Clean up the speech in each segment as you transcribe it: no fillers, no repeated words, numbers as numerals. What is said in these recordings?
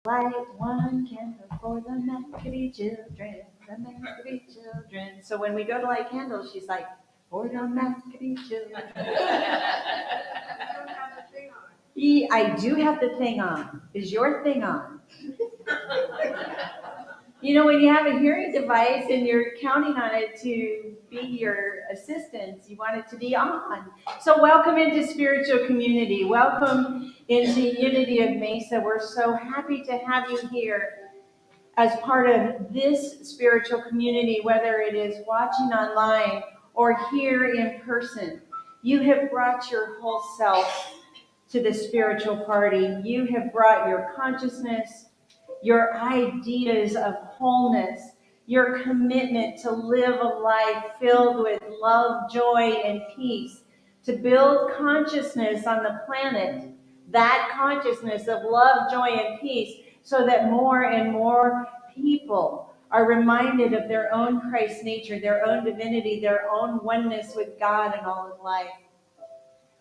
Light one candle for the Maccabee children, the Maccabee children. So when we go to light candles, she's like, for the Maccabee children. I do have the thing on. Is your thing on? You know, when you have a hearing device and you're counting on it to be your assistance, you want it to be on. So welcome into spiritual community. Welcome into Unity of Mesa. We're so happy to have you here as part of this spiritual community, whether it is watching online or here in person. You have brought your whole self to the spiritual party. You have brought your consciousness, your ideas of wholeness, your commitment to live a life filled with love, joy, and peace, to build consciousness on the planet, that consciousness of love, joy, and peace, so that more and more people are reminded of their own Christ nature, their own divinity, their own oneness with God and all of life.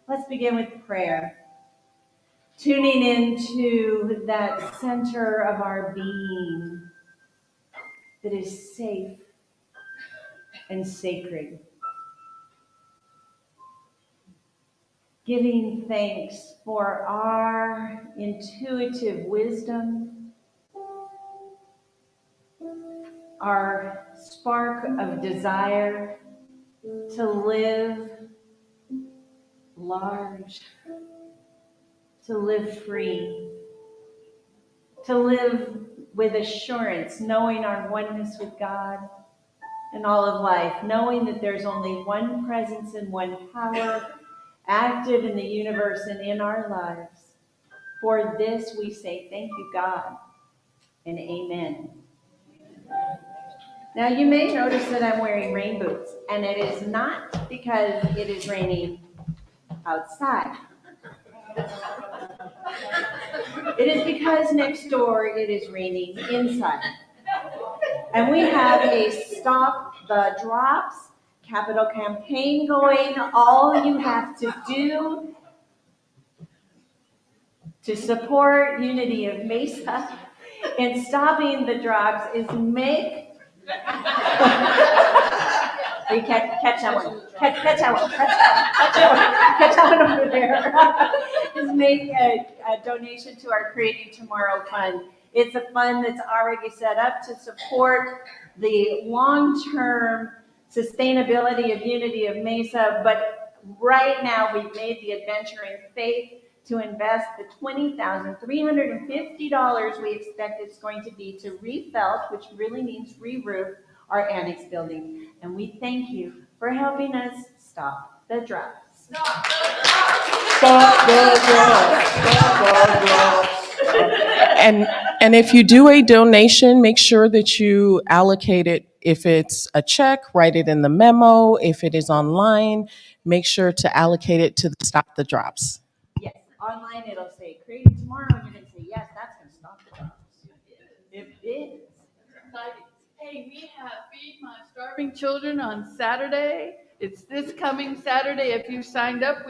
Let's begin with prayer. Tuning into that center of our being that is safe and sacred. Giving thanks for our intuitive wisdom, our spark of desire to live large, to live free, to live with assurance, knowing our oneness with God and all of life, knowing that there's only one presence and one power active in the universe and in our lives. For this we say thank you, God, and amen. Now you may notice that I'm wearing rain boots, and it is not because it is raining outside. It is because next door it is raining inside. And we have a Stop the Drops capital campaign going. All you have to do to support Unity of Mesa in stopping the drops is make you catch that one. Catch that one over there. Is make a donation to our Creating Tomorrow Fund. It's a fund that's already set up to support the long-term sustainability of Unity of Mesa, but right now we've made the adventure in faith to invest the $20,350 we expect it's going to be to refelt, which really means re-roof, our annex building. And we thank you for helping us stop the drops. Stop the drops. Stop the drops. And if you do a donation, make sure that you allocate it. If it's a check, write it in the memo. If it is online, make sure to allocate it to the Stop the Drops. Yes, online it'll say Creating Tomorrow, and you're going to say, yes, that's going to stop the drops. It is. Hey, we have Feed My Starving Children on Saturday. It's this coming Saturday. If you signed up,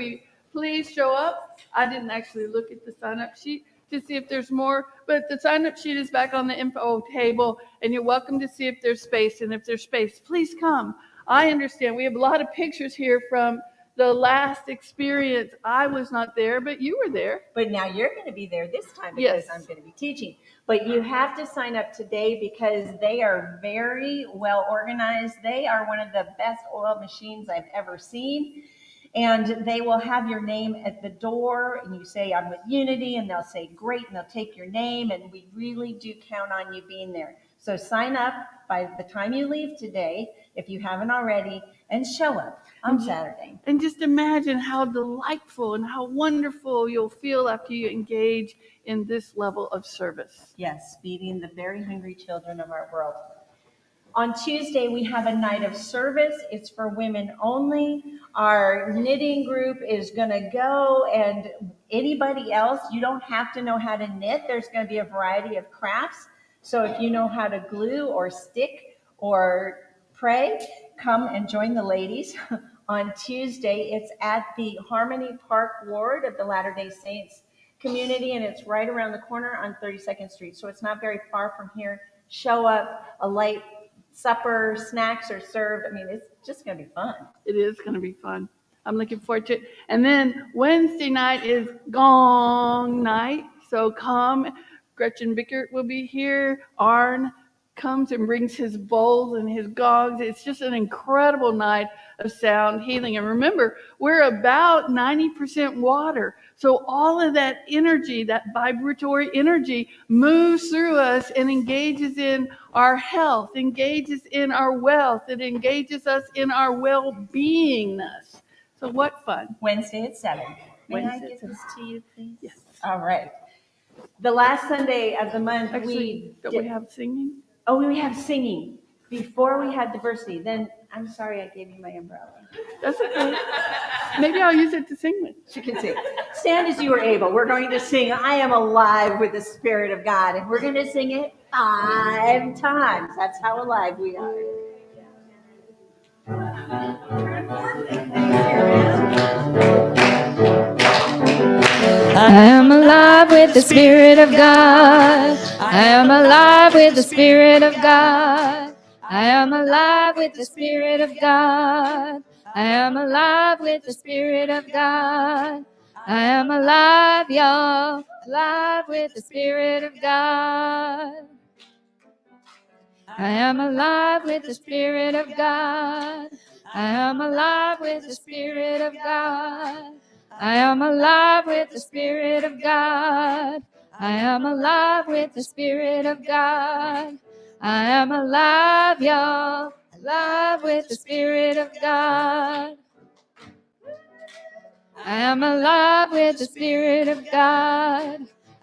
please show up. I didn't actually look at the sign-up sheet to see if there's more, but the sign-up sheet is back on the info table, and you're welcome to see if there's space. And if there's space, please come. I understand we have a lot of pictures here from the last experience. I was not there, but you were there. But now you're going to be there this time because I'm going to be teaching. But you have to sign up today because they are very well organized. They are one of the best oil machines I've ever seen. And they will have your name at the door, and you say, I'm with Unity, and they'll say, great, and they'll take your name, and we really do count on you being there. So sign up by the time you leave today, if you haven't already, and show up on Saturday. And just imagine how delightful and how wonderful you'll feel after you engage in this level of service. Yes, feeding the very hungry children of our world. On Tuesday, we have a night of service. It's for women only. Our knitting group is going to go, and anybody else, you don't have to know how to knit. There's going to be a variety of crafts. So if you know how to glue or stick or pray, come and join the ladies on Tuesday. It's at the Harmony Park Ward of the Latter-day Saints community, and it's right around the corner on 32nd Street. So it's not very far from here. Show up, a light supper, snacks are served. I mean, it's just going to be fun. It is going to be fun. I'm looking forward to it. And then Wednesday night is gong night. So come. Gretchen Bickert will be here. Arn comes and brings his bowls and his gongs. It's just an incredible night of sound healing. And remember, we're about 90% water. So all of that energy, that vibratory energy, moves through us and engages in our health, engages in our wealth. It engages us in our well-beingness. So what fun. Wednesday at 7. May I Wednesday give at 7. this to you, please? Yes. All right. The last Sunday of the month, Actually, don't we have singing? we have singing. Before we had diversity. Then, I'm sorry I gave you my umbrella. That's okay. Maybe I'll use it to sing with. She can sing. Stand as you are able. We're going to sing I Am Alive with the Spirit of God. And we're going to sing it 5 times. That's how alive we are. I am alive with the Spirit of God. I am alive with the Spirit of God. I am alive with the Spirit of God. I am alive with the Spirit of God. I am alive, y'all, alive with the Spirit of God. I am alive with the Spirit of God. I am alive with the Spirit of God. I am alive with the Spirit of God. I am alive with the Spirit of God. I am alive, y'all, alive with the Spirit of God. I am alive with the Spirit of God.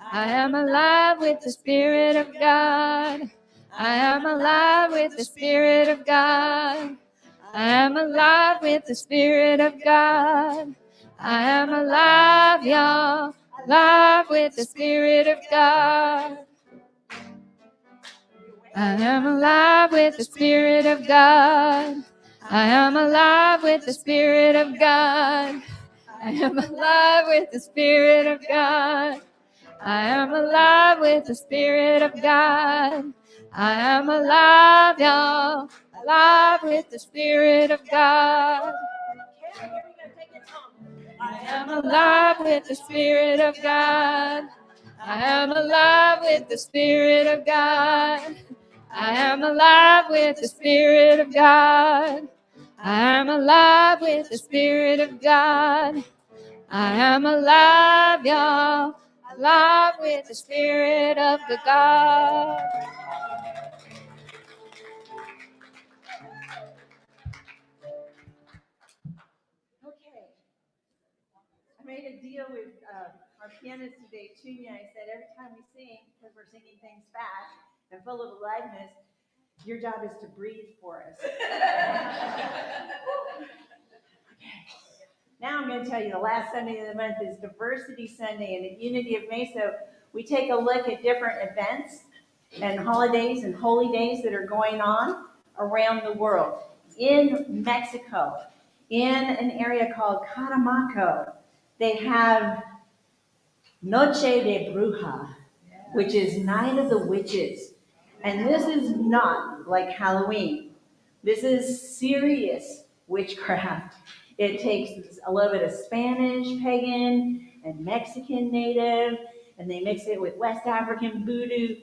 I am alive with the Spirit of God. I am alive with the Spirit of God. I am alive with the Spirit of God. I am alive, y'all, alive with the Spirit of God. I am alive with the Spirit of God. I am alive with the Spirit of God. I am alive with the Spirit of God. I am alive with the Spirit of God. I am alive, y'all, alive with the Spirit of God. I am alive with the Spirit of God. I am alive with the Spirit of God. I am alive with the Spirit of God. I am alive with the Spirit of God. I am alive, y'all, alive with the Spirit of the God. Okay. I made a deal with our pianist today, Chunya. I said, every time we sing, because we're singing things fast and full of aliveness, your job is to breathe for us. Now I'm going to tell you the last Sunday of the month is Diversity Sunday, and at Unity of Mesa, we take a look at different events and holidays and holy days that are going on around the world. In Mexico, in an area called Catemaco, they have Noche de Bruja, which is Night of the Witches. And this is not like Halloween. This is serious witchcraft. It takes a little bit of Spanish pagan and Mexican native, and they mix it with West African voodoo.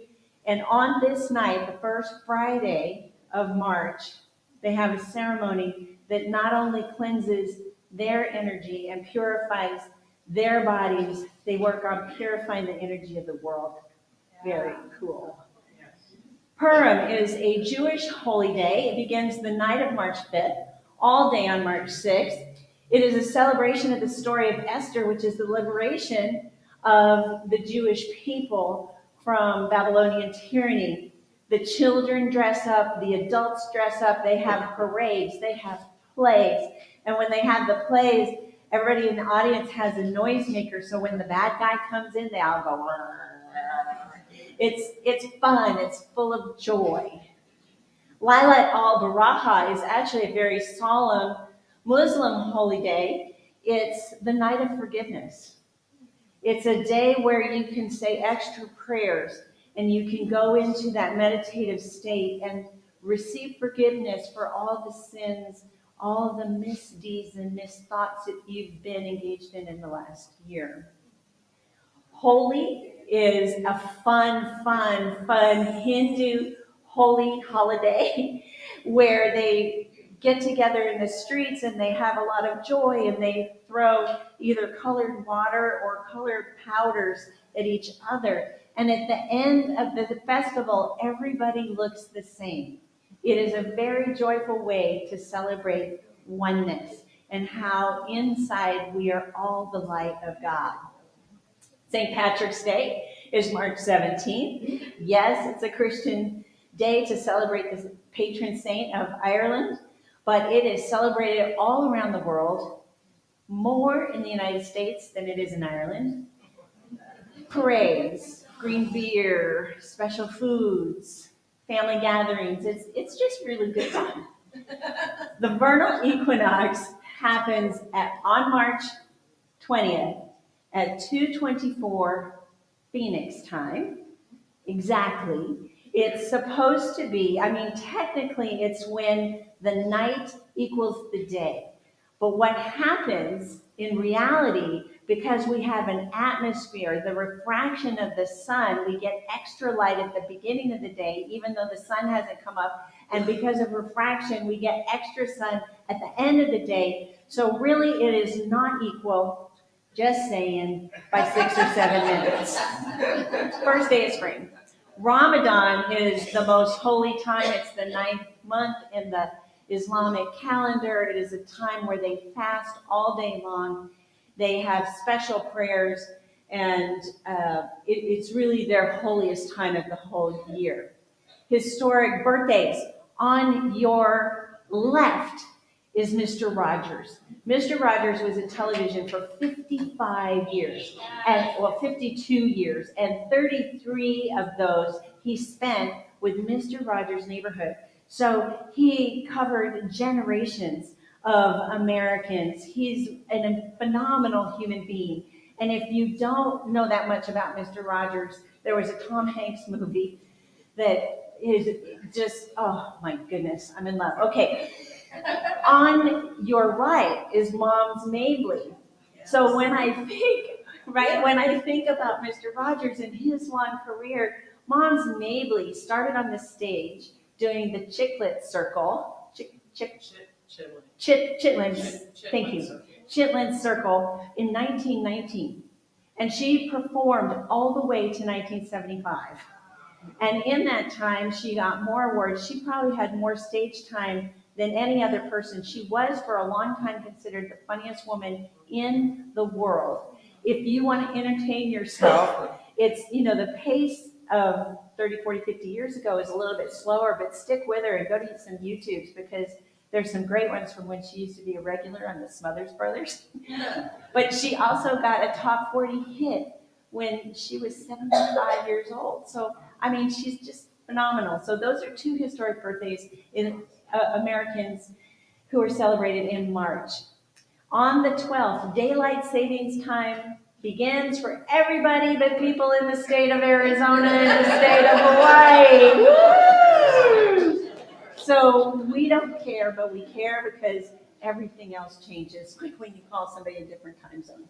And on this night, the first Friday of March, they have a ceremony that not only cleanses their energy and purifies their bodies, they work on purifying the energy of the world. Very cool. Purim is a Jewish holy day. It begins the night of March 5th, all day on March 6th. It is a celebration of the story of Esther, which is the liberation of the Jewish people from Babylonian tyranny. The children dress up, the adults dress up, they have parades, they have plays. And when they have the plays, everybody in the audience has a noisemaker, so when the bad guy comes in, they all go, it's fun, it's full of joy. Laylat al-Baraha is actually a very solemn Muslim holy day. It's the night of forgiveness. It's a day where you can say extra prayers and you can go into that meditative state and receive forgiveness for all the sins, all the misdeeds and misthoughts that you've been engaged in the last year. Holi is a fun Hindu holy holiday where they get together in the streets and they have a lot of joy and they throw either colored water or colored powders at each other. And at the end of the festival, everybody looks the same. It is a very joyful way to celebrate oneness and how inside we are all the light of God. St. Patrick's Day is March 17th. Yes, it's a Christian day to celebrate the patron saint of Ireland, but it is celebrated all around the world, more in the United States than it is in Ireland. Parades, green beer, special foods, family gatherings. It's just really good fun. The vernal equinox happens on March 20th at 2:24 Phoenix time. Exactly. It's supposed to be, technically it's when the night equals the day. But what happens in reality, because we have an atmosphere, the refraction of the sun, we get extra light at the beginning of the day, even though the sun hasn't come up. And because of refraction, we get extra sun at the end of the day. So really it is not equal, just saying, by 6 or 7 minutes. First day of spring. Ramadan is the most holy time. It's the 9th month in the Islamic calendar. It is a time where they fast all day long. They have special prayers, and it's really their holiest time of the whole year. Historic birthdays. On your left is Mr. Rogers. Mr. Rogers was in television for 55 years, 52 years, and 33 of those he spent with Mr. Rogers' Neighborhood. So he covered generations of Americans. He's a phenomenal human being. And if you don't know that much about Mr. Rogers, there was a Tom Hanks movie that is just, oh my goodness, I'm in love. Okay. On your right is Moms Mabley. So when I think about Mr. Rogers and his long career, Moms Mabley started on the stage doing the Chitlin Circle. Chitlins. Thank you. Chitlin Circle in 1919. And she performed all the way to 1975. And in that time, she got more awards. She probably had more stage time than any other person. She was for a long time considered the funniest woman in the world. If you want to entertain yourself, it's, the pace of 30, 40, 50 years ago is a little bit slower, but stick with her and go to some YouTubes because there's some great ones from when she used to be a regular on the Smothers Brothers. But she also got a top 40 hit when she was 75 years old. So, she's just phenomenal. So those are two historic birthdays in Americans who are celebrated in March. On the 12th, daylight savings time begins for everybody but people in the state of Arizona and the state of Hawaii. Woo! So we don't care, but we care because everything else changes, like when you call somebody a different time zone.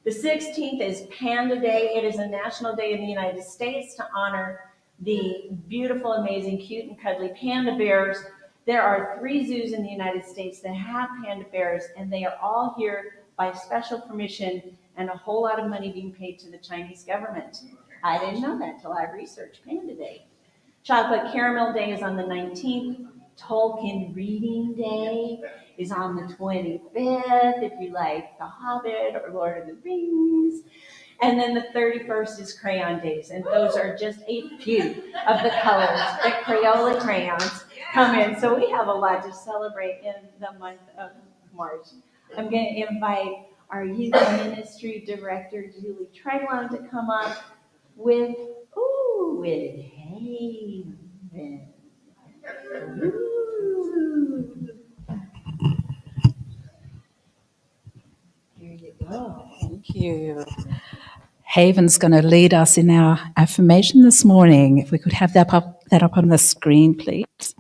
The 16th is Panda Day. It is a national day in the United States to honor the beautiful, amazing, cute, and cuddly panda bears. There are 3 zoos in the United States that have panda bears, and they are all here by special permission and a whole lot of money being paid to the Chinese government. I didn't know that till I researched Panda Day. Chocolate Caramel Day is on the 19th. Tolkien Reading Day is on the 25th, if you like The Hobbit or Lord of the Rings. And then the 31st is Crayon Days, and those are just a few of the colors that Crayola crayons come in. So we have a lot to celebrate in the month of March. I'm going to invite our youth ministry director, Julie Treglon, to come up with Haven. Here you go. Thank you. Haven's going to lead us in our affirmation this morning. If we could have that up on the screen, please.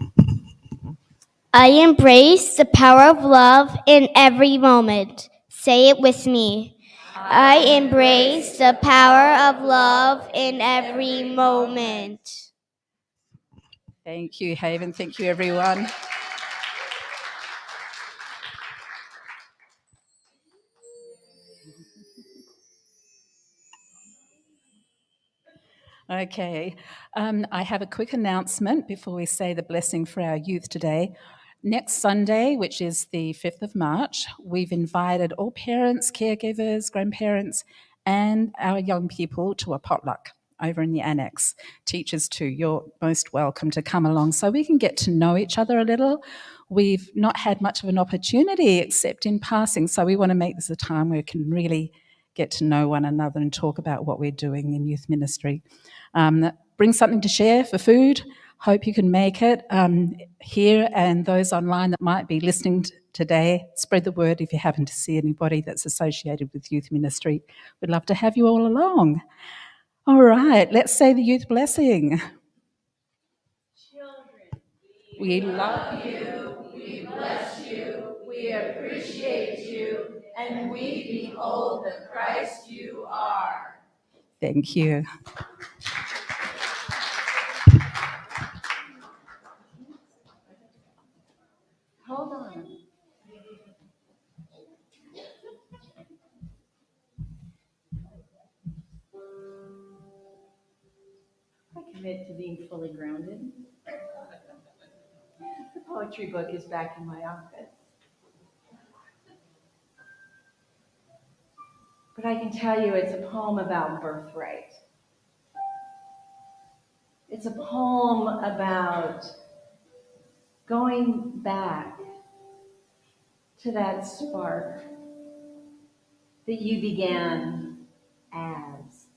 I embrace the power of love in every moment. Say it with me. I embrace the power of love in every moment. Thank you, Haven. Thank you, everyone. Okay, I have a quick announcement before we say the blessing for our youth today. Next Sunday, which is the 5th of March, we've invited all parents, caregivers, grandparents, and our young people to a potluck over in the annex. Teachers too, you're most welcome to come along so we can get to know each other a little. We've not had much of an opportunity except in passing, so we want to make this a time where we can really get to know one another and talk about what we're doing in youth ministry. Bring something to share for food. Hope you can make it. Here and those online that might be listening today, spread the word if you happen to see anybody that's associated with youth ministry. We'd love to have you all along. All right, let's say the youth blessing. Children, We love you, we bless you, we appreciate you, and we behold the Christ you are. Thank you. Hold on. I commit to being fully grounded. The poetry book is back in my office. But I can tell you it's a poem about birthright. It's a poem about going back to that spark that you began as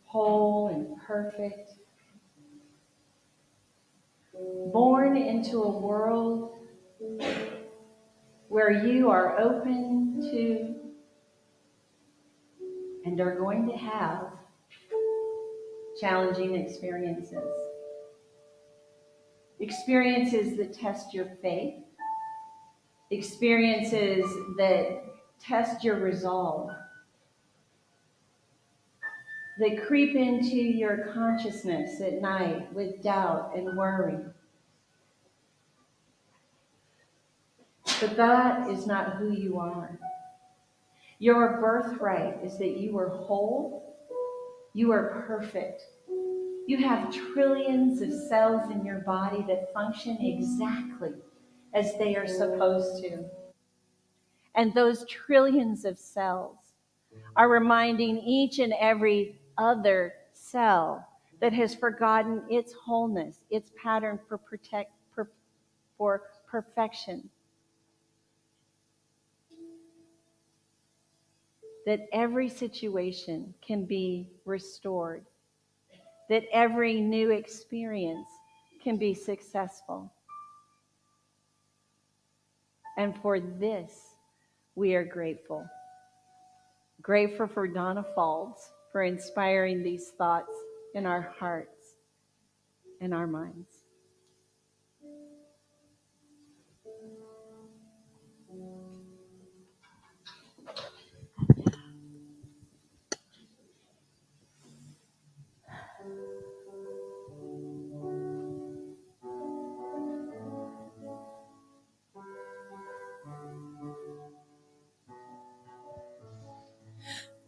whole and perfect, born into a world where you are open to and are going to have challenging experiences. Experiences that test your faith, experiences that test your resolve, that creep into your consciousness at night with doubt and worry. But that is not who you are. Your birthright is that you are whole, you are perfect. You have trillions of cells in your body that function exactly as they are supposed to. And those trillions of cells are reminding each and every other cell that has forgotten its wholeness, its pattern for perfection. That every situation can be restored. That every new experience can be successful. And for this, we are grateful. Grateful for Donna Falls for inspiring these thoughts in our hearts and our minds.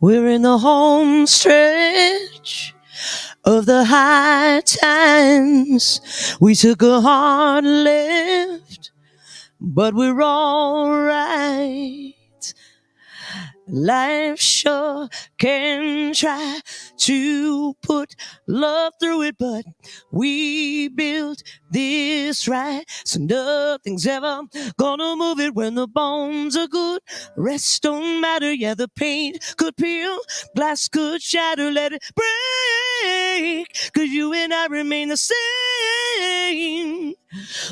We're in the home stretch of the high times. We took a hard left, but we're all right. Life sure can try to put love through it, but we built this right, so nothing's ever gonna move it. When the bones are good, rest don't matter. Yeah, the paint could peel, glass could shatter, let it break, 'cause you and I remain the same.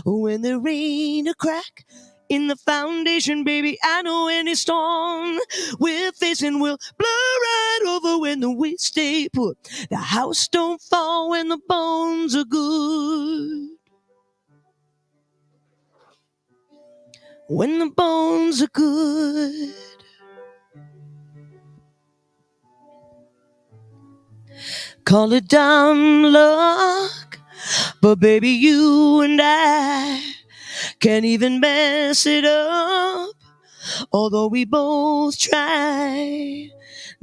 When there ain't a crack in the foundation, baby. I know any storm we're facing will blow right over when we stay put. The house don't fall when the bones are good. When the bones are good. Call it dumb luck, but baby, you and I can't even mess it up, although we both try.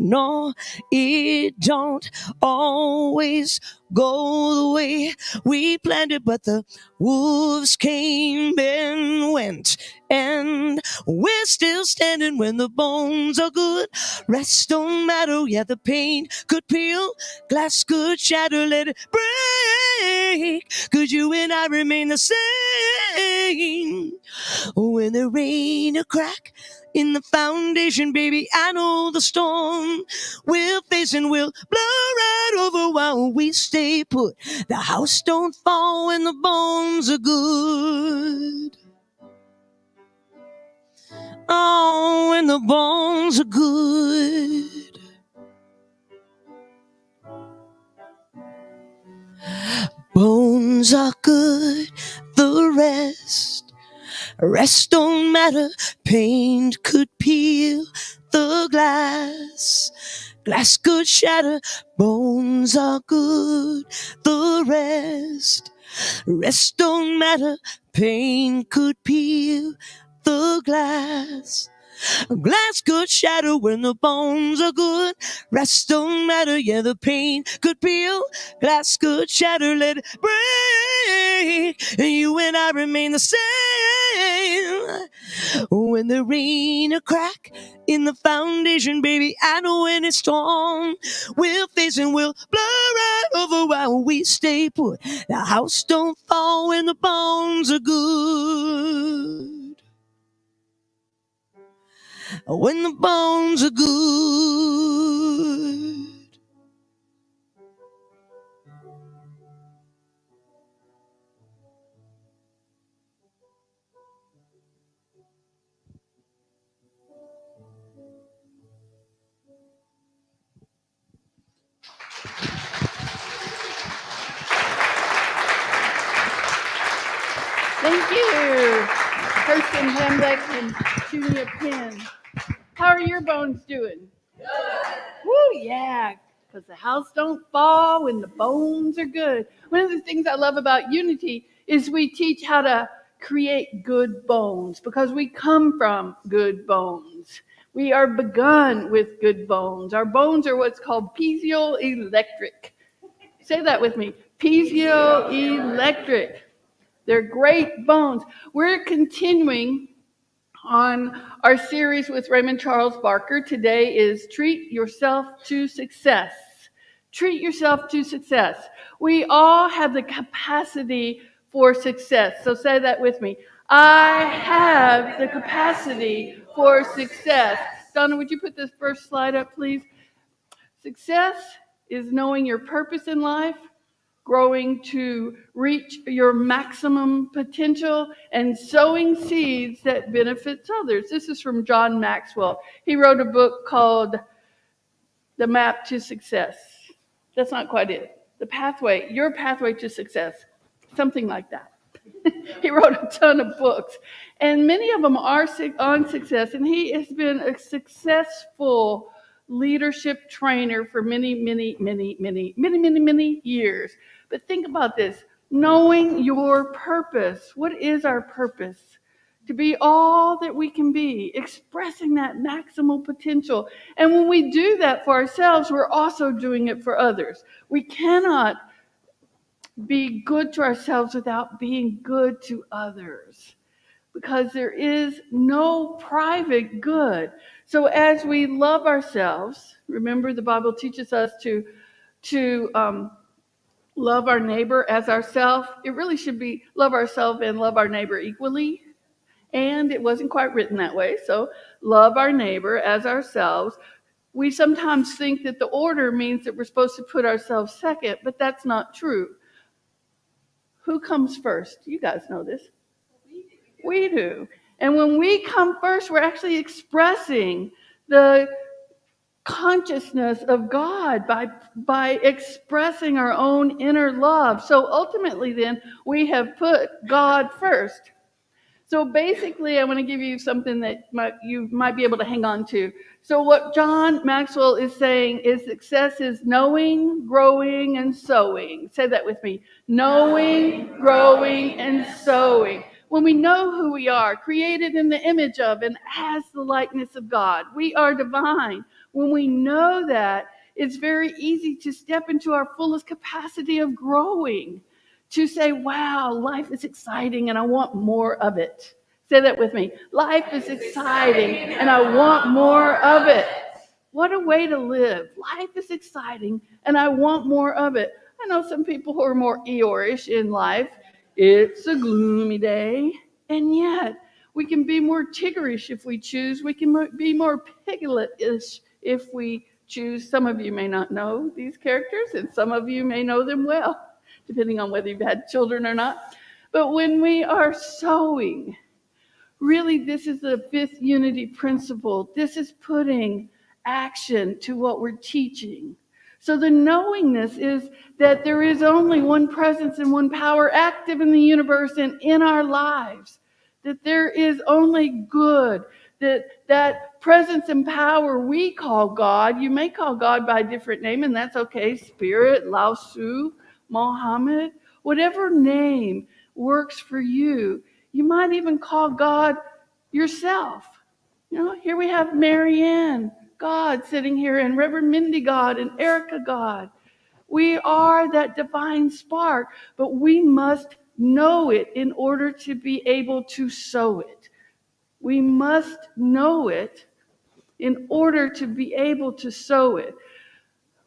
No, it don't always go the way we planned it, but the wolves came and went, and we're still standing when the bones are good. Rest don't matter, yeah, the pain could peel, glass could shatter, let it break. Could you and I remain the same? When there ain't a crack in the foundation, baby, I know the storm we're facing will blow right over while we stay put. The house don't fall when the bones are good. Oh, when the bones are good. Bones are good, the rest don't matter. Paint could peel the glass. Glass could shatter. Bones are good, the rest don't matter. Paint could peel the glass. Glass could shatter when the bones are good. Rest don't matter, yeah, the pain could peel. Glass could shatter, let it break. And you and I remain the same. When there ain't a crack in the foundation, baby, I know any storm we're facing will blow right over while we stay put. The house don't fall when the bones are good. When the bones are good. Thank you, Kirsten Hambeck and Julia Penn. How are your bones doing? Woo, yeah, because the house don't fall when the bones are good. One of the things I love about Unity is we teach how to create good bones because we come from good bones. We are begun with good bones. Our bones are what's called piezoelectric. Say that with me, piezoelectric. They're great bones. We're continuing on our series with Raymond Charles Barker. Today is Treat Yourself to Success. Treat yourself to success. We all have the capacity for success. So say that with me. I have the capacity for success. Donna, would you put this first slide up, please? Success is knowing your purpose in life, growing to reach your maximum potential, and sowing seeds that benefits others. This is from John Maxwell. He wrote a book called The Map to Success. That's not quite it. The pathway, your pathway to success, something like that. He wrote a ton of books, and many of them are on success, and he has been a successful leadership trainer for many years. But think about this, knowing your purpose. What is our purpose? To be all that we can be, expressing that maximal potential. And when we do that for ourselves, we're also doing it for others. We cannot be good to ourselves without being good to others, because there is no private good. So as we love ourselves, remember the Bible teaches us to love our neighbor as ourselves. It really should be love ourselves and love our neighbor equally. And it wasn't quite written that way. So love our neighbor as ourselves. We sometimes think that the order means that we're supposed to put ourselves second, but that's not true. Who comes first? You guys know this. We do. And when we come first, we're actually expressing the consciousness of God by expressing our own inner love. So ultimately, then, we have put God first. So basically, I want to give you something that you might be able to hang on to. So what John Maxwell is saying is success is knowing, growing, and sowing. Say that with me. Knowing, growing, and sowing. When we know who we are, created in the image of and as the likeness of God, we are divine. When we know that, it's very easy to step into our fullest capacity of growing. To say, wow, life is exciting and I want more of it. Say that with me. Life is exciting and I want more of it. What a way to live. Life is exciting and I want more of it. I know some people who are more Eeyore-ish in life. It's a gloomy day. And yet, we can be more Tiggerish if we choose. We can be more Piglet-ish if we choose. Some of you may not know these characters and some of you may know them well, depending on whether you've had children or not. But when we are sowing, really this is the fifth unity principle. This is putting action to what we're teaching. So the knowingness is that there is only one presence and one power active in the universe and in our lives. That there is only good. That presence and power we call God. You may call God by a different name, and that's okay. Spirit, Lao Tzu, Mohammed, whatever name works for you. You might even call God yourself. You know, here we have Marianne God sitting here, and Reverend Mindy God, and Erica God. We are that divine spark, but we must know it in order to be able to sow it. We must know it in order to be able to sow it.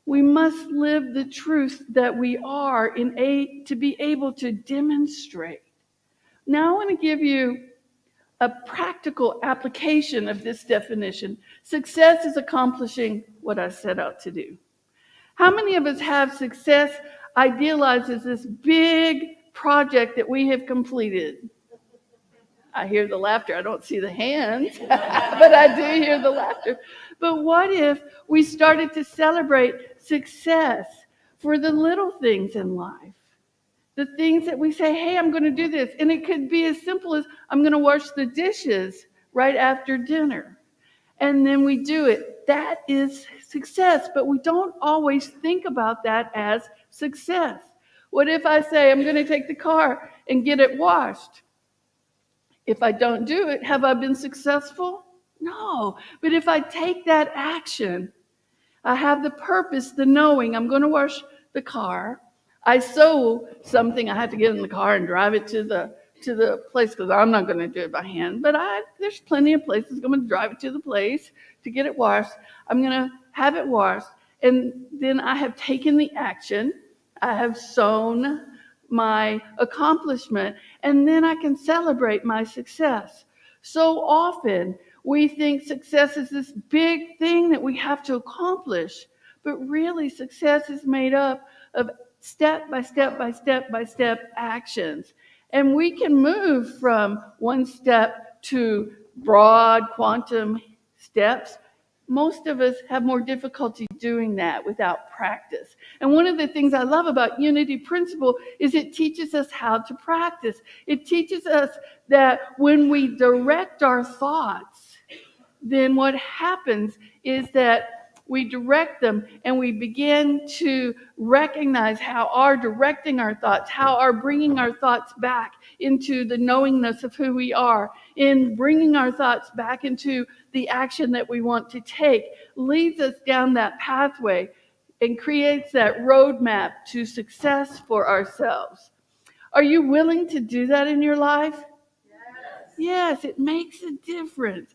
We must live the truth that we are to be able to demonstrate. Now I want to give you a practical application of this definition. Success is accomplishing what I set out to do. How many of us have success idealized as this big project that we have completed? I hear the laughter. I don't see the hands, but I do hear the laughter. But what if we started to celebrate success for the little things in life? The things that we say, hey, I'm going to do this. And it could be as simple as I'm going to wash the dishes right after dinner. And then we do it. That is success. But we don't always think about that as success. What if I say I'm going to take the car and get it washed? If I don't do it, have I been successful? No. But if I take that action, I have the purpose, the knowing, I'm going to wash the car. I sew something, I have to get in the car and drive it to the place because I'm not going to do it by hand. But there's plenty of places I'm going to drive it to the place to get it washed. I'm going to have it washed. And then I have taken the action. I have sewn my accomplishment. And then I can celebrate my success. So often we think success is this big thing that we have to accomplish. But really success is made up of step by step by step by step actions. And we can move from one step to broad quantum steps. Most of us have more difficulty doing that without practice. And one of the things I love about Unity Principle is it teaches us how to practice. It teaches us that when we direct our thoughts, then what happens is that we direct them and we begin to recognize how our directing our thoughts, how our bringing our thoughts back into the knowingness of who we are, in bringing our thoughts back into the action that we want to take, leads us down that pathway and creates that roadmap to success for ourselves. Are you willing to do that in your life? Yes, it makes a difference.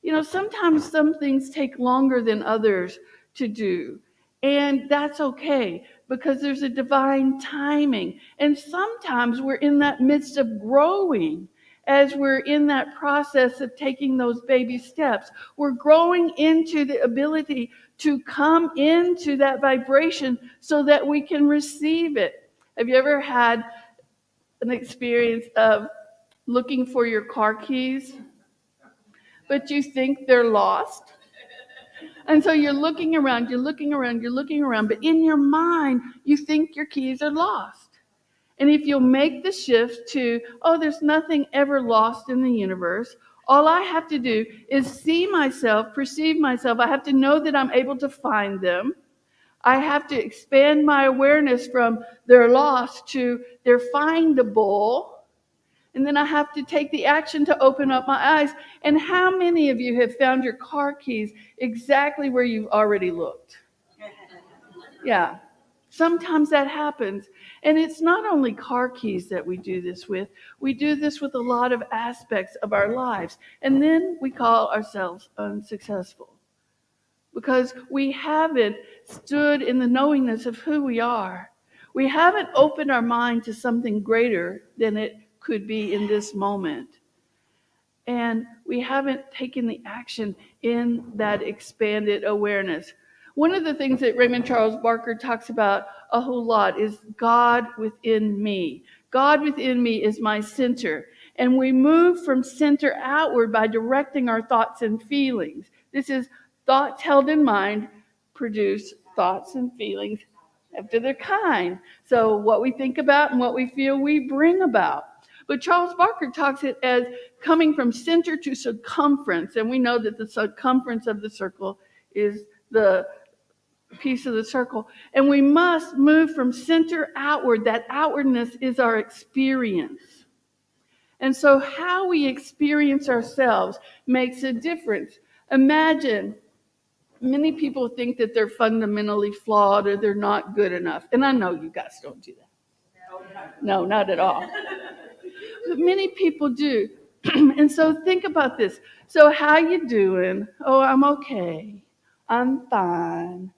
You know, sometimes some things take longer than others to do. And that's okay because there's a divine timing. And sometimes we're in that midst of growing as we're in that process of taking those baby steps. We're growing into the ability to come into that vibration so that we can receive it. Have you ever had an experience of looking for your car keys but you think they're lost. And so you're looking around, but in your mind, you think your keys are lost. And if you'll make the shift to, oh, there's nothing ever lost in the universe, all I have to do is see myself, perceive myself. I have to know that I'm able to find them. I have to expand my awareness from they're lost to they're findable. And then I have to take the action to open up my eyes. And how many of you have found your car keys exactly where you've already looked? Yeah. Sometimes that happens. And it's not only car keys that we do this with. We do this with a lot of aspects of our lives. And then we call ourselves unsuccessful because we haven't stood in the knowingness of who we are. We haven't opened our mind to something greater than it could be in this moment. And we haven't taken the action in that expanded awareness. One of the things that Raymond Charles Barker talks about a whole lot is God within me. God within me is my center. And we move from center outward by directing our thoughts and feelings. This is thoughts held in mind produce thoughts and feelings after their kind. So what we think about and what we feel, we bring about. But Charles Barker talks it as coming from center to circumference. And we know that the circumference of the circle is the piece of the circle. And we must move from center outward. That outwardness is our experience. And so how we experience ourselves makes a difference. Imagine, many people think that they're fundamentally flawed or they're not good enough. And I know you guys don't do that. No, not at all. But many people do. And so think about this. So how you doing? Oh, I'm okay. I'm fine.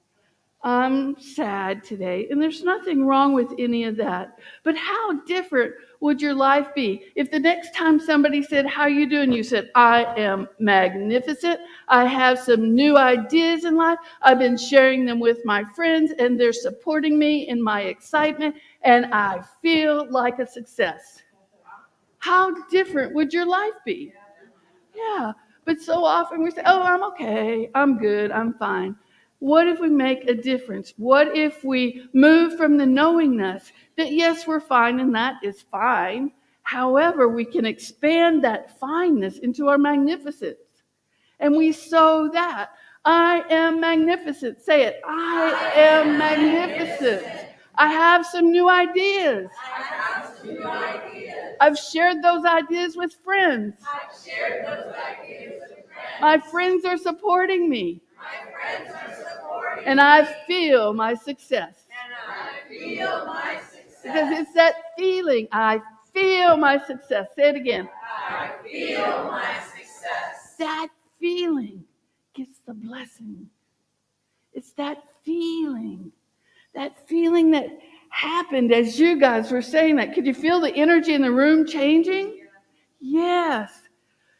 I'm sad today. And there's nothing wrong with any of that. But how different would your life be if the next time somebody said, how you doing? You said, I am magnificent. I have some new ideas in life. I've been sharing them with my friends and they're supporting me in my excitement and I feel like a success. How different would your life be? Yeah. But so often we say, oh, I'm okay. I'm good. I'm fine. What if we make a difference? What if we move from the knowingness that, yes, we're fine and that is fine. However, we can expand that fineness into our magnificence. And we sow that. I am magnificent. Say it. I am magnificent. I have some new ideas. I've shared those ideas with friends. My friends are supporting me. And I feel my success. Because it's that feeling. I feel my success. Say it again. I feel my success. That feeling gets the blessing. It's that feeling. That feeling that happened as you guys were saying that. Could you feel the energy in the room changing? Yes.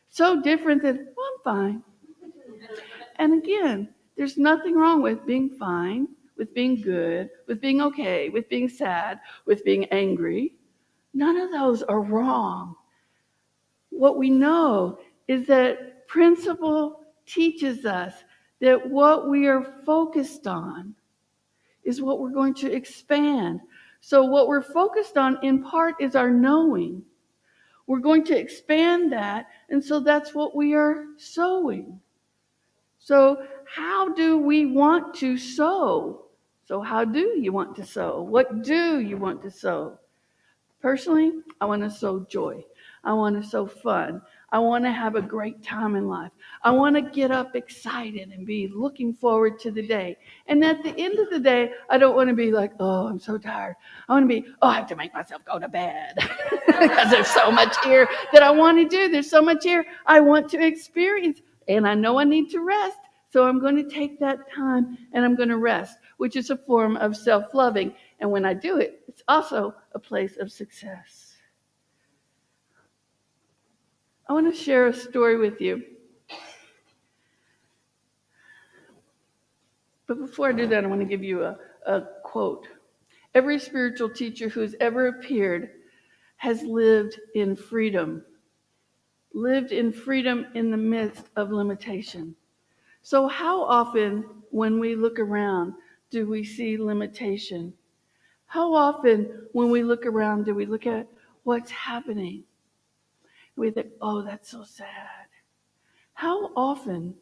So different than, well, I'm fine. And again, there's nothing wrong with being fine, with being good, with being okay, with being sad, with being angry. None of those are wrong. What we know is that principle teaches us that what we are focused on is what we're going to expand. So what we're focused on in part is our knowing. We're going to expand that, and so that's what we are sowing. So how do we want to sow? So how do you want to sow? What do you want to sow? Personally, I want to sow joy. I want to sow fun. I want to have a great time in life. I want to get up excited and be looking forward to the day. And at the end of the day, I don't want to be like, oh, I'm so tired. I want to be, oh, I have to make myself go to bed because there's so much here that I want to do. There's so much here I want to experience. And I know I need to rest. So I'm going to take that time and I'm going to rest, which is a form of self-loving. And when I do it, it's also a place of success. I want to share a story with you. But before I do that, I want to give you a quote. Every spiritual teacher who's ever appeared has lived in freedom. lived in freedom in the midst of limitation. So how often when we look around do we see limitation? How often when we look around do we look at what's happening? We think, oh, that's so sad. How often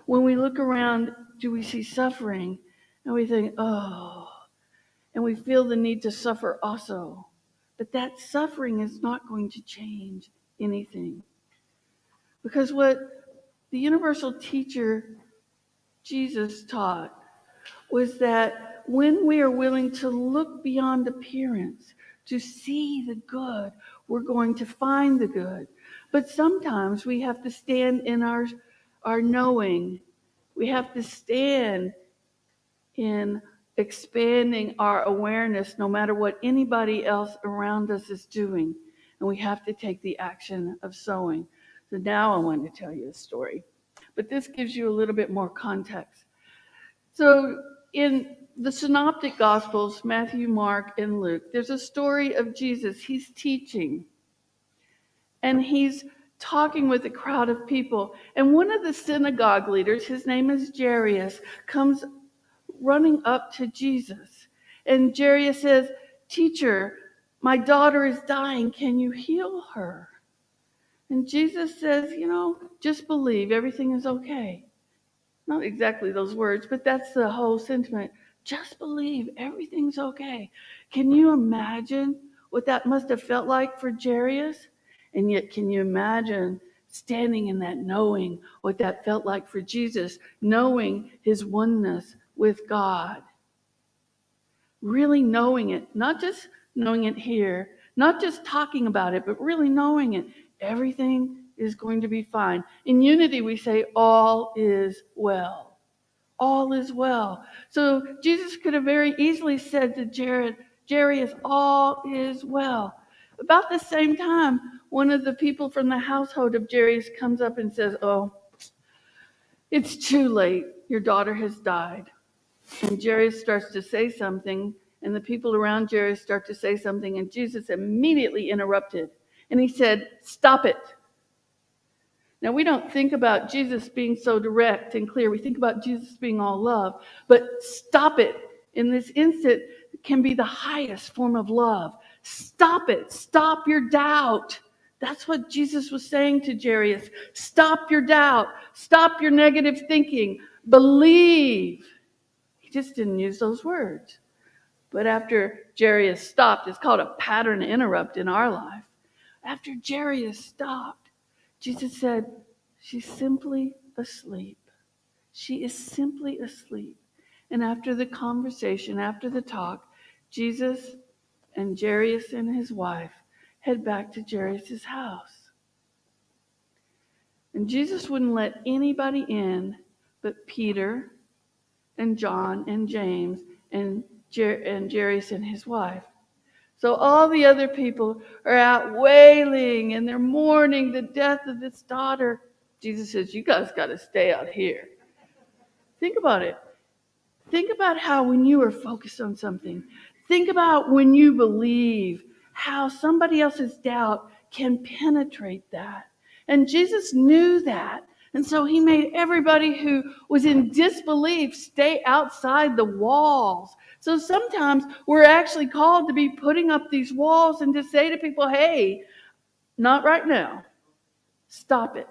when we look around do we see suffering and we think, oh, and we feel the need to suffer also. But that suffering is not going to change anything. Because what the universal teacher Jesus taught was that when we are willing to look beyond appearance, to see the good, we're going to find the good. But sometimes we have to stand in our knowing. We have to stand in expanding our awareness no matter what anybody else around us is doing. And we have to take the action of sowing. So now I want to tell you a story. But this gives you a little bit more context. So in the Synoptic Gospels, Matthew, Mark, and Luke, there's a story of Jesus. He's teaching. And he's talking with a crowd of people. And one of the synagogue leaders, his name is Jairus, comes running up to Jesus. And Jairus says, "Teacher, my daughter is dying. Can you heal her?" And Jesus says, just believe everything is okay. Not exactly those words, but that's the whole sentiment. Just believe everything's okay. Can you imagine what that must have felt like for Jairus? And yet, can you imagine standing in that knowing what that felt like for Jesus, knowing his oneness with God? Really knowing it, not just knowing it here, not just talking about it, but really knowing it. Everything is going to be fine. In unity, we say, all is well. All is well. So Jesus could have very easily said to Jairus, all is well. About the same time, one of the people from the household of Jairus comes up and says, oh, it's too late. Your daughter has died. And Jairus starts to say something, and the people around Jairus start to say something, and Jesus immediately interrupted. And he said, stop it. Now, we don't think about Jesus being so direct and clear. We think about Jesus being all love. But stop it in this instant can be the highest form of love. Stop it. Stop your doubt. That's what Jesus was saying to Jairus. Stop your doubt. Stop your negative thinking. Believe. He just didn't use those words. But after Jairus stopped, it's called a pattern interrupt in our life. After Jairus stopped, Jesus said, she's simply asleep. She is simply asleep. And after the conversation, after the talk, Jesus and Jairus and his wife head back to Jairus' house. And Jesus wouldn't let anybody in but Peter and John and James and Jairus and his wife. So all the other people are out wailing and they're mourning the death of this daughter. Jesus says, you guys got to stay out here. Think about it. Think about how when you are focused on something, think about when you believe, how somebody else's doubt can penetrate that. And Jesus knew that. And so he made everybody who was in disbelief stay outside the walls. So sometimes we're actually called to be putting up these walls and to say to people, hey, not right now. Stop it.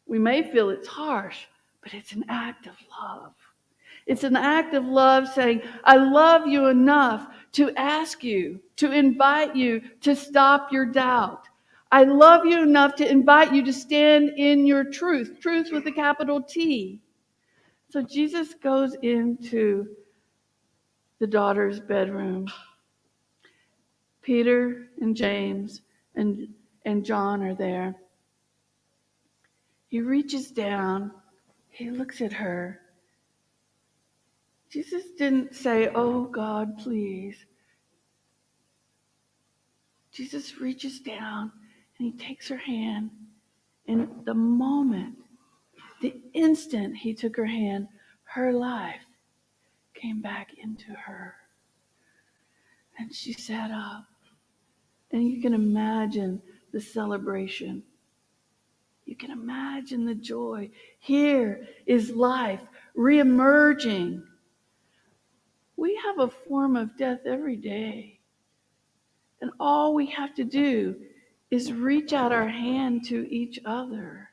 We may feel it's harsh, but it's an act of love. It's an act of love saying, I love you enough to ask you, to invite you to stop your doubt. I love you enough to invite you to stand in your truth, truth with a capital T. So Jesus goes into the daughter's bedroom. Peter and James and John are there. He reaches down. He looks at her. Jesus didn't say, oh, God, please. Jesus reaches down and he takes her hand. And the moment, the instant he took her hand, her life came back into her. And she sat up. And you can imagine the celebration. You can imagine the joy. Here is life reemerging. We have a form of death every day. And all we have to do is reach out our hand to each other.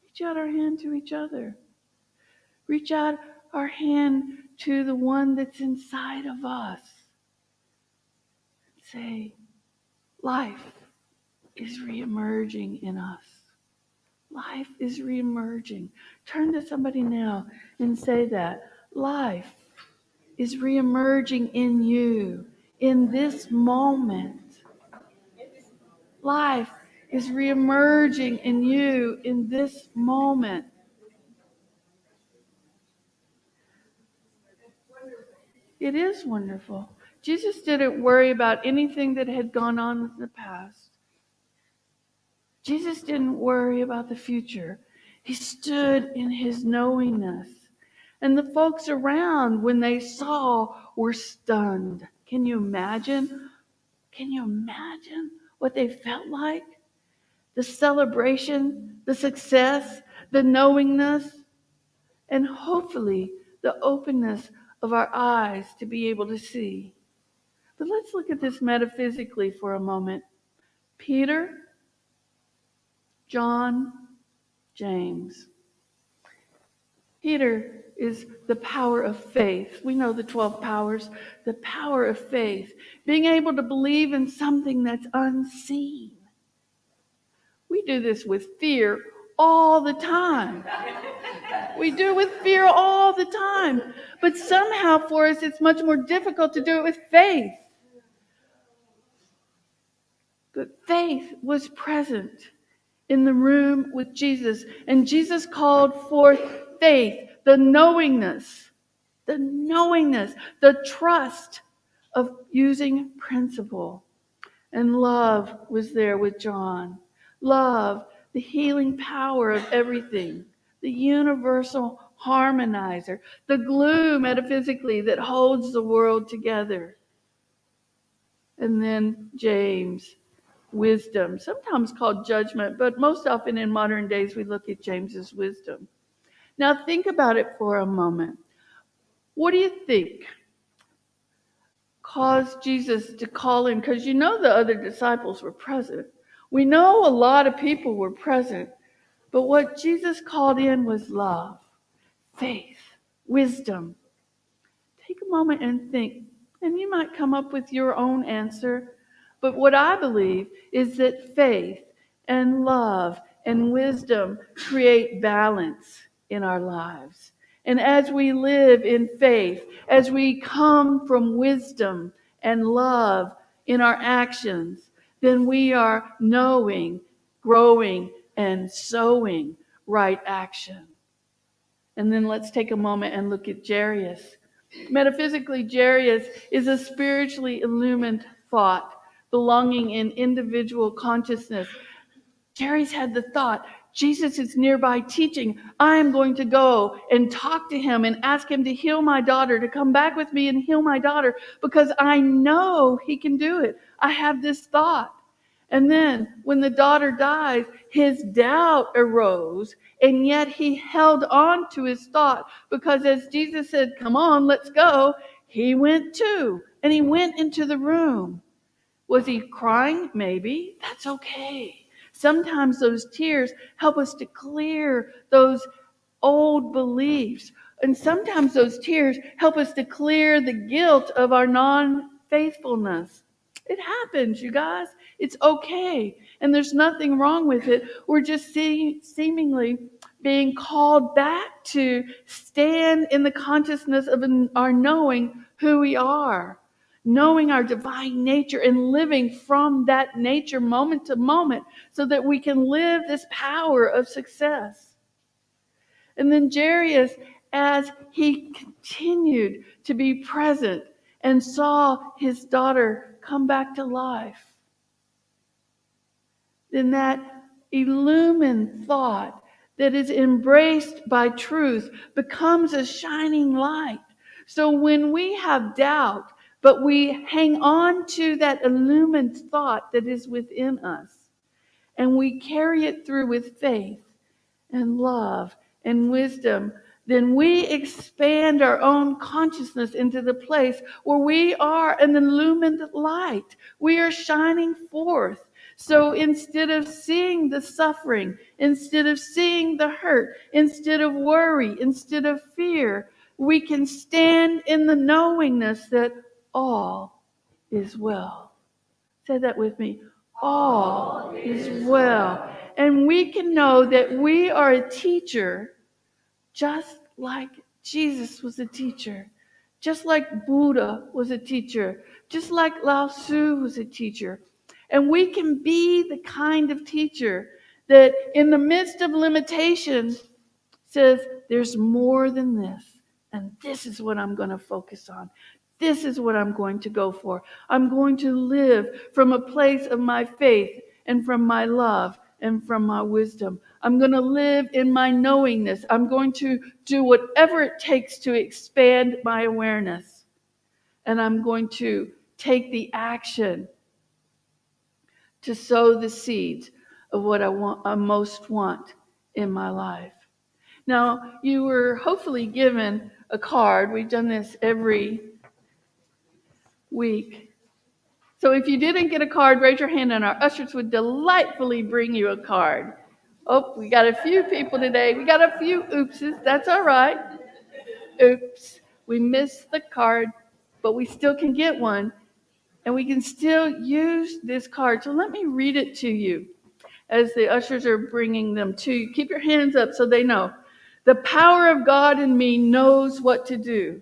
Reach out our hand to each other. Reach out our hand to the one that's inside of us. Say, life is reemerging in us. Life is reemerging. Turn to somebody now and say that. Life is reemerging in you in this moment. Life is reemerging in you in this moment. It is wonderful. Jesus didn't worry about anything that had gone on in the past. Jesus didn't worry about the future. He stood in his knowingness. And the folks around, when they saw, were stunned. Can you imagine? Can you imagine what they felt like? The celebration, the success, the knowingness, and hopefully the openness of our eyes to be able to see. But let's look at this metaphysically for a moment. Peter, John, James. Peter is the power of faith. We know the 12 powers. The power of faith. Being able to believe in something that's unseen. We do this with fear all the time. We do with fear all the time. But somehow for us, it's much more difficult to do it with faith. But faith was present in the room with Jesus. And Jesus called forth faith, the knowingness, the trust of using principle. And love was there with John. Love, the healing power of everything, the universal harmonizer, the glue metaphysically that holds the world together. And then James, wisdom, sometimes called judgment, but most often in modern days we look at James's wisdom. Now think about it for a moment. What do you think caused Jesus to call in? Because you know the other disciples were present. We know a lot of people were present, but what Jesus called in was love, faith, wisdom. Take a moment and think, and you might come up with your own answer, but what I believe is that faith and love and wisdom create balance in our lives. And as we live in faith, as we come from wisdom and love in our actions, then we are knowing, growing, and sowing right action. And then let's take a moment and look at Jairus. Metaphysically, Jairus is a spiritually illumined thought belonging in individual consciousness. Jairus had the thought, Jesus is nearby teaching. I am going to go and talk to him and ask him to heal my daughter, to come back with me and heal my daughter, because I know he can do it. I have this thought. And then when the daughter dies, his doubt arose, and yet he held on to his thought, because as Jesus said, come on, let's go, he went too, and he went into the room. Was he crying? Maybe. That's okay. Sometimes those tears help us to clear those old beliefs. And sometimes those tears help us to clear the guilt of our non-faithfulness. It happens, you guys. It's okay. And there's nothing wrong with it. We're just seemingly being called back to stand in the consciousness of our knowing who we are. Knowing our divine nature and living from that nature moment to moment so that we can live this power of success. And then Jairus, as he continued to be present and saw his daughter come back to life, then that illumined thought that is embraced by truth becomes a shining light. So when we have doubt, but we hang on to that illumined thought that is within us, and we carry it through with faith and love and wisdom, then we expand our own consciousness into the place where we are an illumined light. We are shining forth. So instead of seeing the suffering, instead of seeing the hurt, instead of worry, instead of fear, we can stand in the knowingness that all is well. Say that with me. All is well. And we can know that we are a teacher just like Jesus was a teacher, just like Buddha was a teacher, just like Lao Tzu was a teacher. And we can be the kind of teacher that in the midst of limitations says, there's more than this. And this is what I'm going to focus on. This is what I'm going to go for. I'm going to live from a place of my faith and from my love and from my wisdom. I'm going to live in my knowingness. I'm going to do whatever it takes to expand my awareness. And I'm going to take the action to sow the seeds of what I most want in my life. Now, you were hopefully given a card. We've done this every week. So if you didn't get a card, raise your hand and our ushers would delightfully bring you a card. Oh, we got a few people today. We got a few oopses. That's all right. Oops. We missed the card, but we still can get one. And we can still use this card. So let me read it to you as the ushers are bringing them to you. Keep your hands up so they know. The power of God in me knows what to do.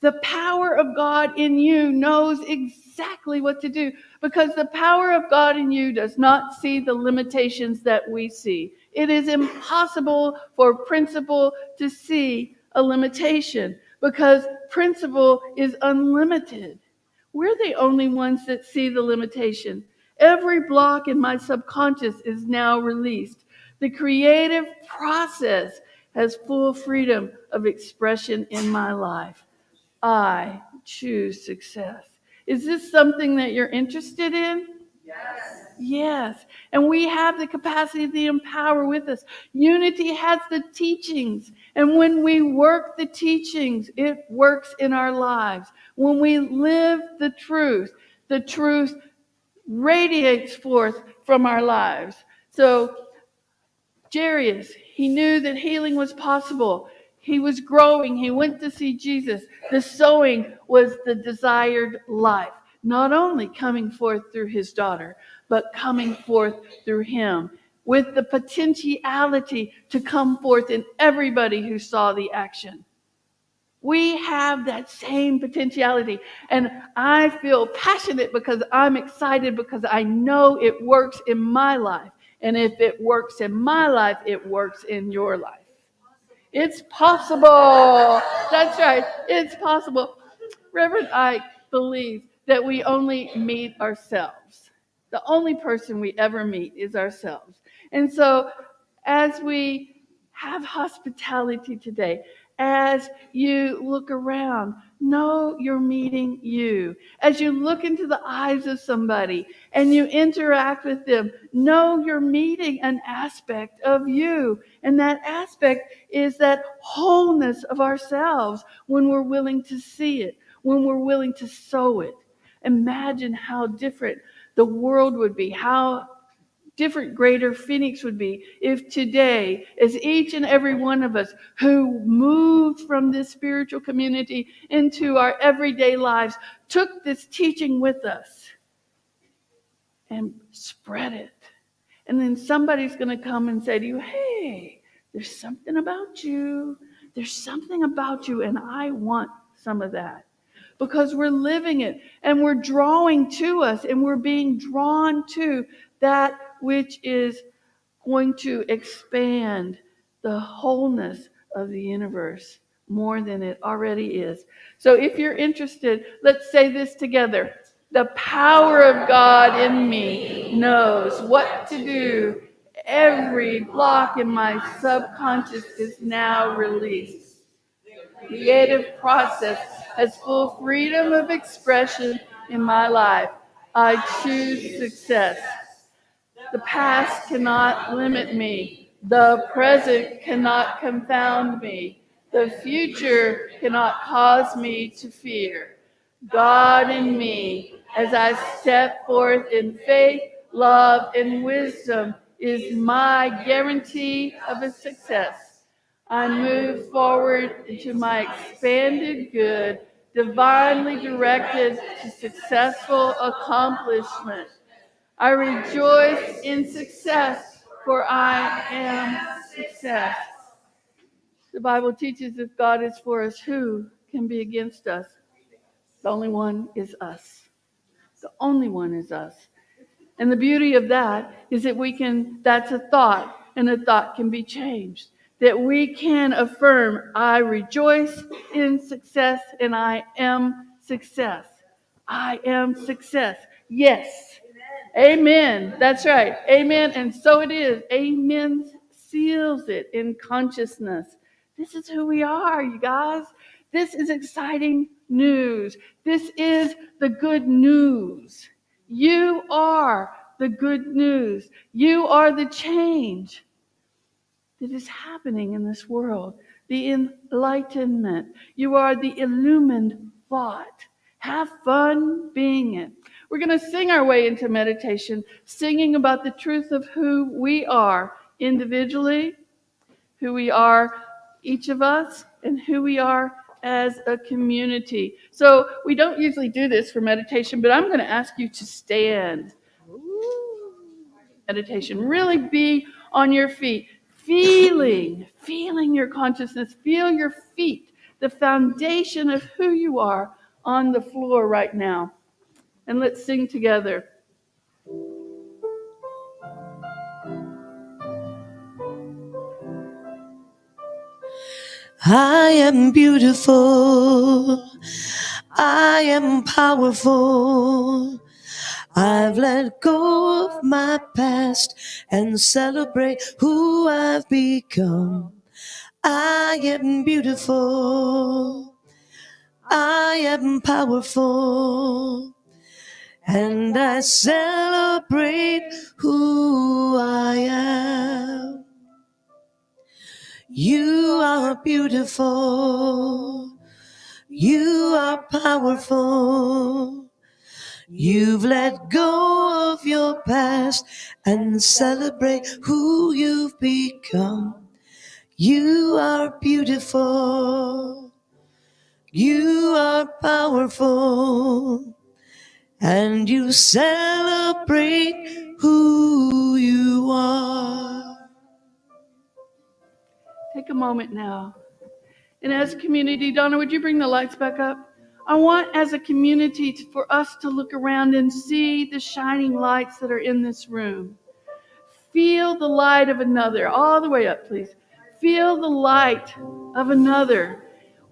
The power of God in you knows exactly what to do, because the power of God in you does not see the limitations that we see. It is impossible for principle to see a limitation, because principle is unlimited. We're the only ones that see the limitation. Every block in my subconscious is now released. The creative process has full freedom of expression in my life. I choose success. Is this something that you're interested in? Yes. Yes. And we have the capacity to empower with us. Unity has the teachings. And when we work the teachings, it works in our lives. When we live the truth radiates forth from our lives. So Jairus, he knew that healing was possible. He was growing. He went to see Jesus. The sowing was the desired life, not only coming forth through his daughter, but coming forth through him, with the potentiality to come forth in everybody who saw the action. We have that same potentiality. And I feel passionate because I'm excited, because I know it works in my life. And if it works in my life, it works in your life. It's possible. That's right. It's possible. Reverend Ike believes that we only meet ourselves. The only person we ever meet is ourselves. And so as we have hospitality today, as you look around, know you're meeting you. As you look into the eyes of somebody and you interact with them, know you're meeting an aspect of you. And that aspect is that wholeness of ourselves when we're willing to see it, when we're willing to sow it. Imagine how different the world would be, how different Greater Phoenix would be if today, as each and every one of us who moved from this spiritual community into our everyday lives took this teaching with us and spread it. And then somebody's going to come and say to you, hey, there's something about you. There's something about you, and I want some of that. Because we're living it, and we're drawing to us, and we're being drawn to that which is going to expand the wholeness of the universe more than it already is. So if you're interested, let's say this together. The power of God in me knows what to do. Every block in my subconscious is now released. The creative process has full freedom of expression in my life. I choose success. The past cannot limit me. The present cannot confound me. The future cannot cause me to fear. God in me, as I step forth in faith, love, and wisdom, is my guarantee of a success. I move forward into my expanded good, divinely directed to successful accomplishment. I rejoice in success, for I am success. The Bible teaches if God is for us, who can be against us? The only one is us. The only one is us. And the beauty of that is that that's a thought, and a thought can be changed. That we can affirm, I rejoice in success, and I am success. I am success. Yes. Amen. That's right. Amen. And so it is. Amen seals it in consciousness. This is who we are, you guys. This is exciting news. This is the good news. You are the good news. You are the change that is happening in this world. The enlightenment. You are the illumined thought. Have fun being it. We're going to sing our way into meditation, singing about the truth of who we are individually, who we are, each of us, and who we are as a community. So we don't usually do this for meditation, but I'm going to ask you to stand. Meditation. Really be on your feet, feeling your consciousness, feel your feet, the foundation of who you are on the floor right now. And let's sing together. I am beautiful. I am powerful. I've let go of my past and celebrate who I've become. I am beautiful. I am powerful. And I celebrate who I am. You are beautiful. You are powerful. You've let go of your past and celebrate who you've become. You are beautiful. You are powerful. And you celebrate who you are. Take a moment now. And as a community, Donna, would you bring the lights back up? I want, as a community, for us to look around and see the shining lights that are in this room. Feel the light of another. All the way up, please. Feel the light of another.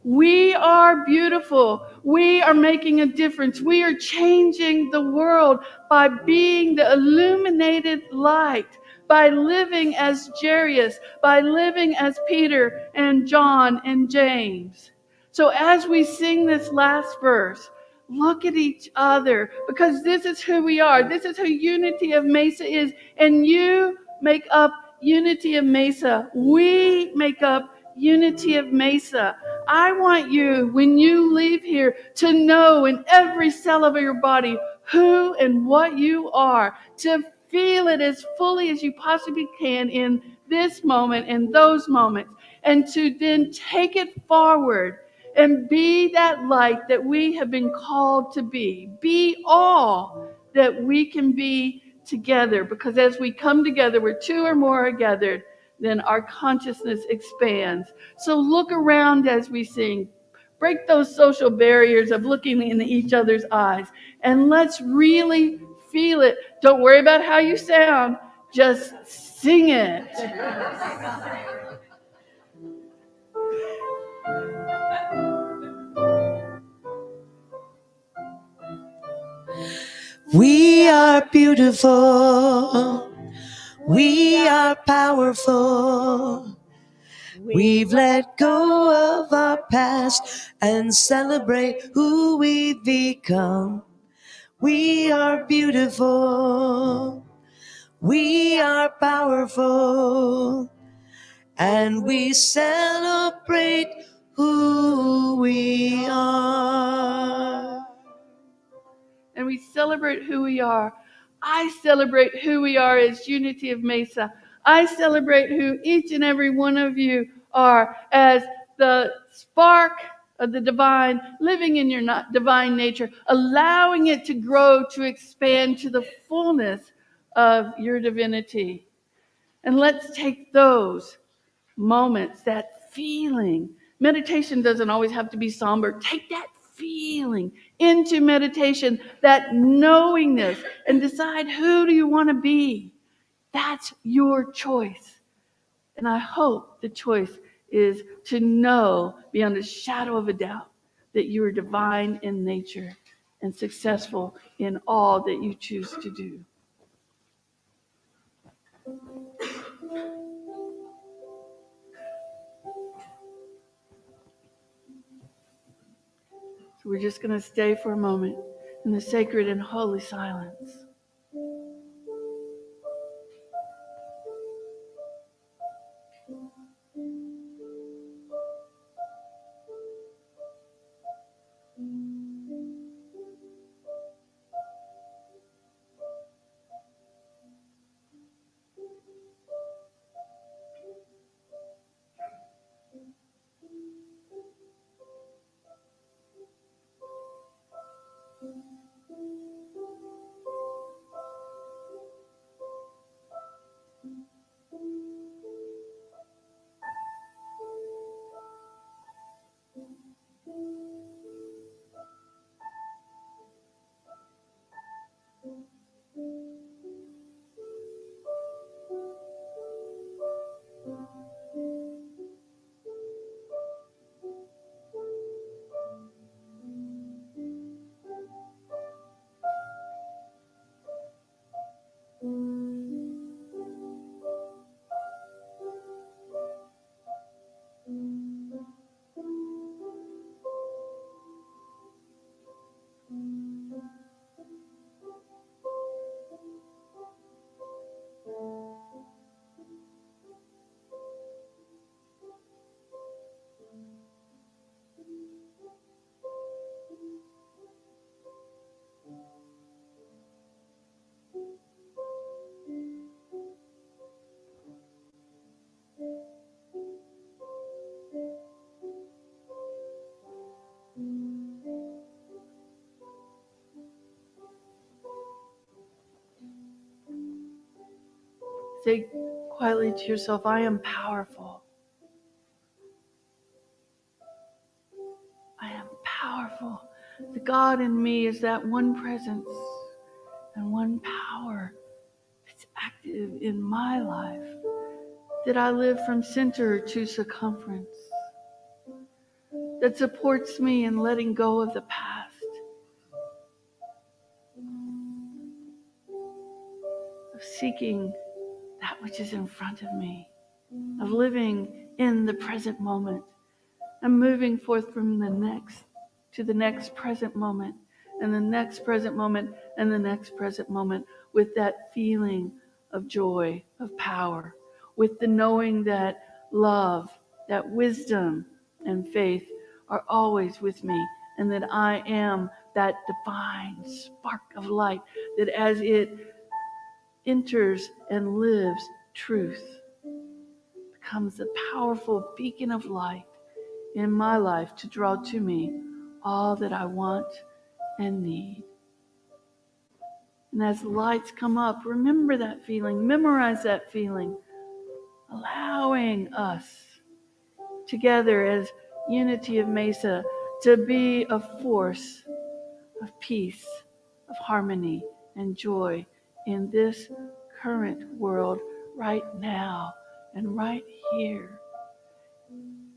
We are beautiful. We are making a difference. We are changing the world by being the illuminated light, by living as Jairus, by living as Peter and John and James. So as we sing this last verse, look at each other, because this is who we are. This is who Unity of Mesa is. And you make up Unity of Mesa. We make up Unity of Mesa. I want you, when you leave here, to know in every cell of your body who and what you are, to feel it as fully as you possibly can in this moment and those moments, and to then take it forward and be that light that we have been called to be. Be all that we can be together, because as we come together, where two or more are gathered, then our consciousness expands. So look around as we sing. Break those social barriers of looking in each other's eyes, and let's really feel it. Don't worry about how you sound. Just sing it. We are beautiful. We are powerful. We've let go of our past and celebrate who we've become. We are beautiful. We are powerful, and we celebrate who we are. And we celebrate who we are. I celebrate who we are as Unity of Mesa. I celebrate who each and every one of you are as the spark of the divine, living in your divine nature, allowing it to grow, to expand to the fullness of your divinity. And let's take those moments, that feeling. Meditation doesn't always have to be somber. Take that feeling into meditation, that knowingness, and decide who do you want to be. That's your choice. And I hope the choice is to know beyond a shadow of a doubt that you are divine in nature and successful in all that you choose to do. So we're just going to stay for a moment in the sacred and holy silence. Say quietly to yourself, I am powerful. I am powerful. The God in me is that one presence and one power that's active in my life, that I live from center to circumference, that supports me in letting go of the past, of seeking that which is in front of me, of living in the present moment. I'm moving forth from the next to the next present moment, and the next present moment, and the next present moment, with that feeling of joy, of power, with the knowing that love, that wisdom, and faith are always with me, and that I am that divine spark of light, that as it enters and lives truth, becomes a powerful beacon of light in my life to draw to me all that I want and need. And as the lights come up, remember that feeling, memorize that feeling, allowing us together as Unity of Mesa to be a force of peace, of harmony, and joy in this current world right now and right here.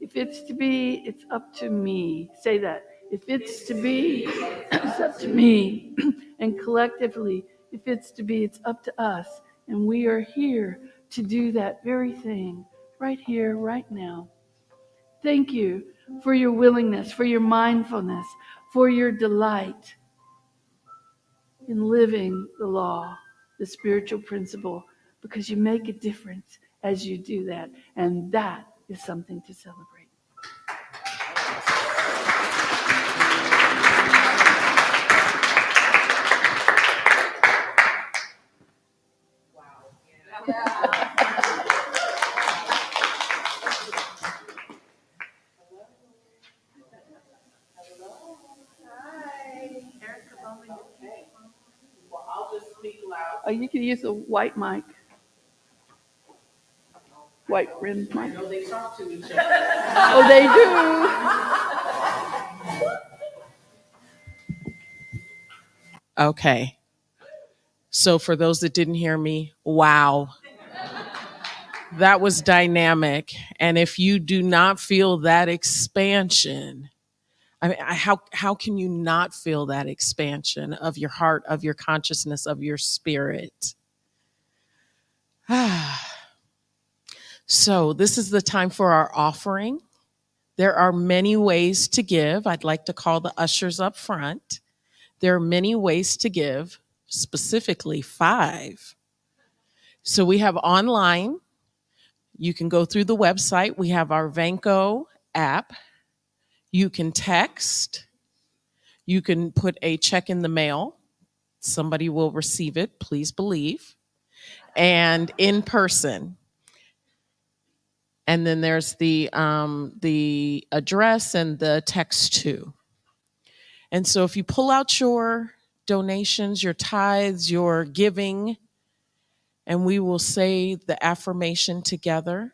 If it's to be, it's up to me. Say that. If it's to be, it's up to me. And collectively, if it's to be, it's up to us. And we are here to do that very thing right here, right now. Thank you for your willingness, for your mindfulness, for your delight in living the law. the spiritual principle, because you make a difference as you do that. And that is something to celebrate. Oh, you can use a white mic. White rimmed mic. No, they talk to each other. Oh, they do. Okay. So for those that didn't hear me, wow. That was dynamic. And if you do not feel that expansion, I mean, how can you not feel that expansion of your heart, of your consciousness, of your spirit? So this is the time for our offering. There are many ways to give. I'd like to call the ushers up front. There are many ways to give, specifically 5. So we have online. You can go through the website. We have our Vanco app. You can text. You can put a check in the mail. Somebody will receive it, please believe. And in person. And then there's the address and the text too. And so if you pull out your donations, your tithes, your giving, and we will say the affirmation together.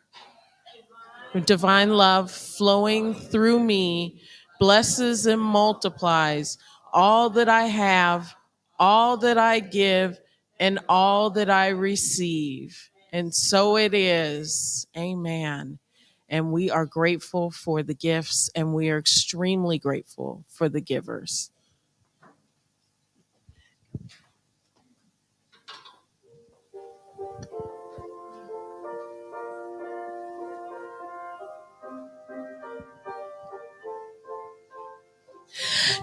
Divine love flowing through me blesses and multiplies all that I have, all that I give, and all that I receive. And so it is. Amen. And we are grateful for the gifts, and we are extremely grateful for the givers.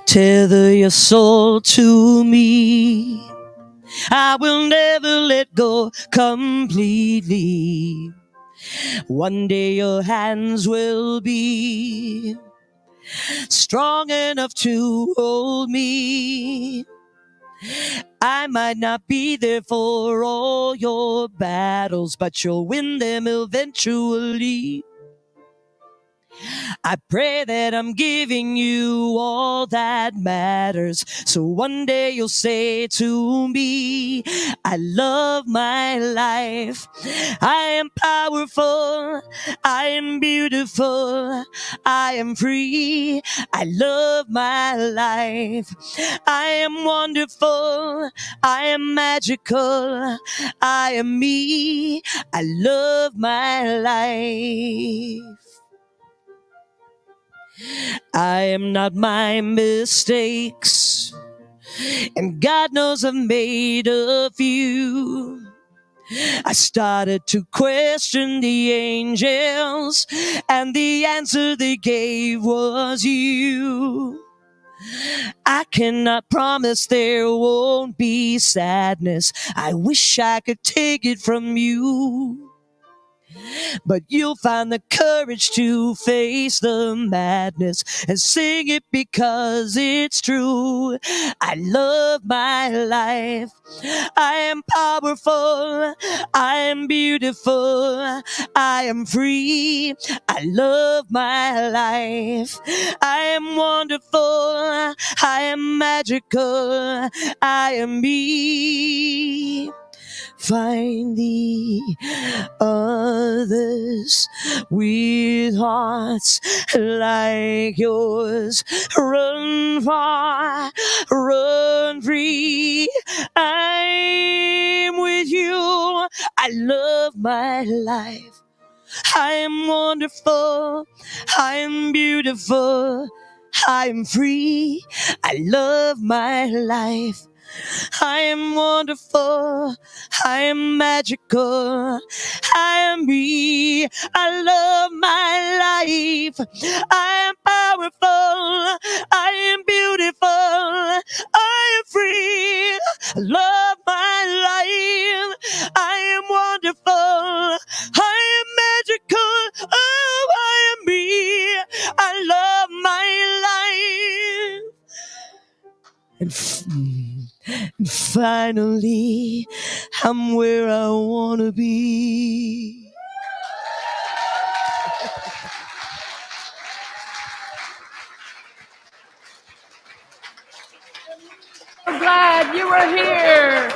Tether your soul to me. I will never let go completely. One day your hands will be strong enough to hold me. I might not be there for all your battles, but you'll win them eventually. I pray that I'm giving you all that matters. So one day you'll say to me, I love my life. I am powerful. I am beautiful. I am free. I love my life. I am wonderful. I am magical. I am me. I love my life. I am not my mistakes, and God knows I've made a few. I started to question the angels, and the answer they gave was you. I cannot promise there won't be sadness. I wish I could take it from you. But you'll find the courage to face the madness and sing it because it's true. I love my life. I am powerful. I am beautiful. I am free. I love my life. I am wonderful. I am magical. I am me. Find the others with hearts like yours. Run far, run free. I'm with you. I love my life. I am wonderful. I am beautiful. I am free. I love my life. I am wonderful. I am magical. I am me. I love my life. I am powerful. I am beautiful. I am free. I love my life. And finally, I'm where I wanna be. So glad you were here.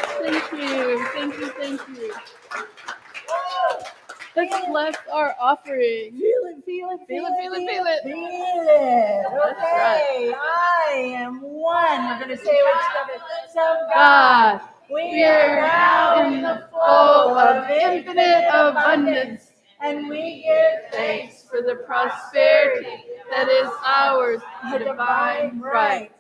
Thank you, thank you, thank you. Let's bless our offering. Feel it, feel it, Feel it, feel it, feel it. Feel it. That's Okay. I am one. We're going to say it together. So God, we are now in the flow of infinite abundance, and we give thanks for the prosperity that is ours, the divine right.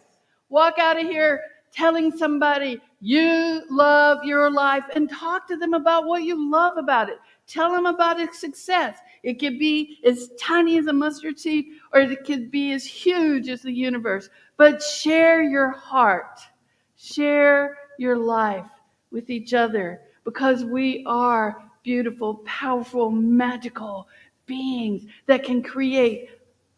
Walk out of here telling somebody you love your life and talk to them about what you love about it. Tell them about its success. It could be as tiny as a mustard seed, or it could be as huge as the universe. But share your heart, share your life with each other, because we are beautiful, powerful, magical beings that can create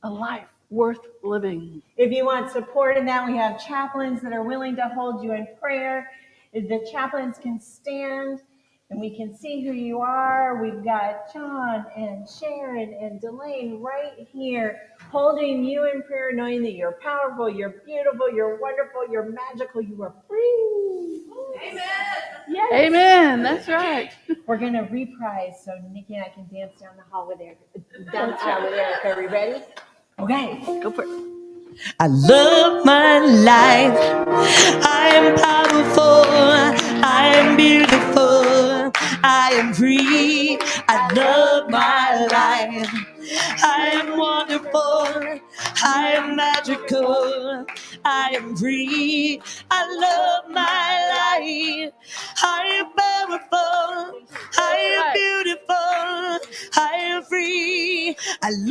a life worth living. If you want support in that, we have chaplains that are willing to hold you in prayer. The chaplains can stand and we can see who you are. We've got John and Sharon and Delane right here holding you in prayer, knowing that you're powerful, you're beautiful, you're wonderful, you're magical, you are free. Amen. Yes. Amen. That's right. We're going to reprise so Nikki and I can dance down the hall with Erica. Are we ready? Okay, Go for it. I love my life. I am powerful. I am beautiful. I am free. I love my life. I am wonderful. I am magical. I am free. I love my life. I am powerful. I am beautiful. I am free. I